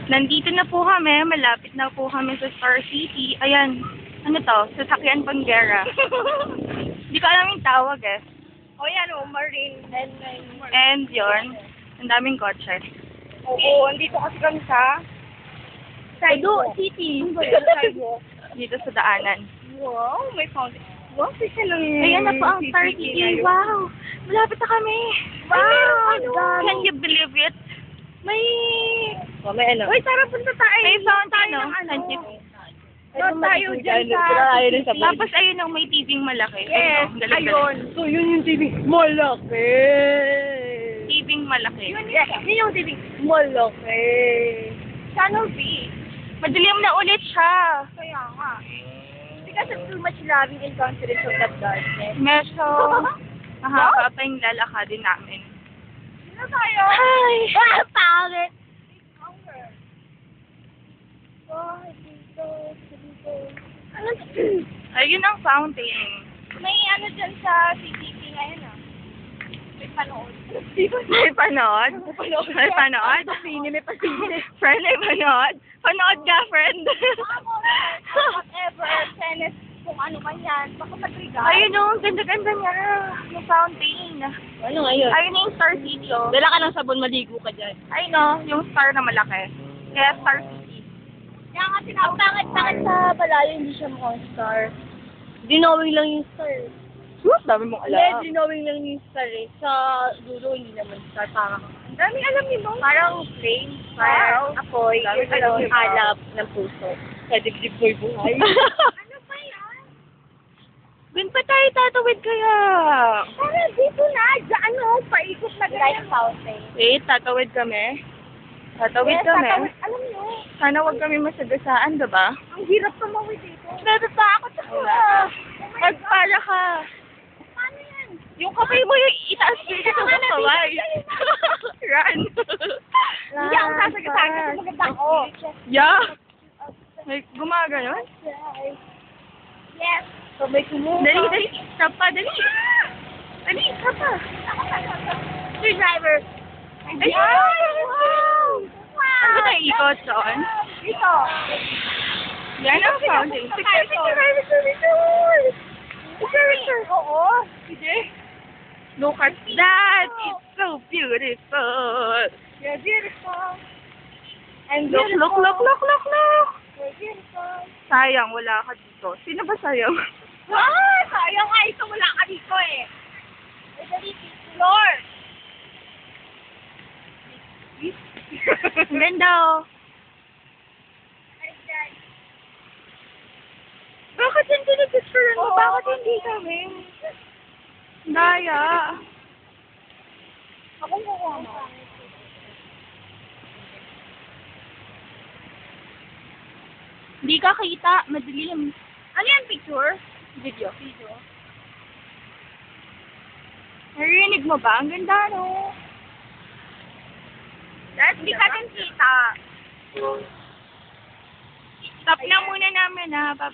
Nandito na po kami, malapit na po kami sa Star City. Ayan, ano to? Sasakyan Panggera. Hindi ko alam yung tawag eh. O yan o, Marine. And yun, ang daming kotse. Oo, andito kasi kami sa Sidewalk City. Dito sa daanan. Wow, may fountain. Wow, kasi lang Ayan na po ang Star City. Wow! Malapit na kami. Wow! Can you believe it? May... May ano? Uy, tara punta tayo. May fountain, no? Doon tayo dyan sa... Tapos ayun ang may TV-ng malaki. Yes, Ayun, galing-galing. ayun. So, yun yung TV. Malaki. TV-ng malaki. Yun yung TV. Malaki. Channel V. Madilim na ulit siya. Kaya nga. Because of too much loving and confidence of that darkness. Medyo mahaba pa yung lalakadin namin. Sino tayo? Hi! Pangit! Ayun ang fountain. May ano dyan sa CCTV ngayon ah. May panood. May panood? May panood? May pasine. Friend, may panood? Panood ka, friend. Whatever, tennis, kung ano man yan. Baka matriga. Ayun o, ganda-ganda niya. Yung fountain. Ano ngayon? Ayun yung Star City o. Dala ka ng sabon, maligo ka dyan. Ayun o, yung star na malaki. Kaya Star City. Kaya nga tinawag. Pangit sa balayo, hindi siya mukhang star. Dinowing lang yung star. Dami mong Hindi, dinowing lang yung star eh. Sa dulo, hindi naman star. Parang, ang daming alam niyo, no? Parang flame, parang apoy, yung alam yung alap ng puso. Sa dibdib ko'y buhay. Ano ba yan? Doon pa tayo tatawid kaya. Parang dito na, dyan o, paikot na ganyan. Fountain. Wait, tatawid kami. Tatawid kami. Alam niyo, Sana wag kami masagasaan, diba? ang hirap tumawid dito. Natatakot ako. Magpara ka. Paano yan? Yung kamay mo yung itaas dito sa kaway. Run. Hindi ako sasagasaan kasi maganda ako. Yeah. May gumaganon? Yes. Sabay ko mo. Dali, dali. Stop pa, dali. Dali, stop pa. Sir driver. Ay, wow! Ano ba tayo ikot doon? Dito. Yan ang fountain. Picture. Oo. Sige. Look at that. It's so beautiful. You're beautiful. And Look, look, look, look, look, look. You're beautiful. Sayang, wala ka dito. Sino ba sayang? Ah, sayang nga ito. Wala ka dito eh. Lord. Ang ganda oh. Bakit hindi nag-picturean mo? Oo. Bakit hindi kami? Daya. Ako kukuha mo. Hindi ka kita. Madilim. Ano yan, picture? Video. Video. Narinig mo ba? Ang ganda no? Hindi ka din kita. Stop na muna namin ha. Bye-bye.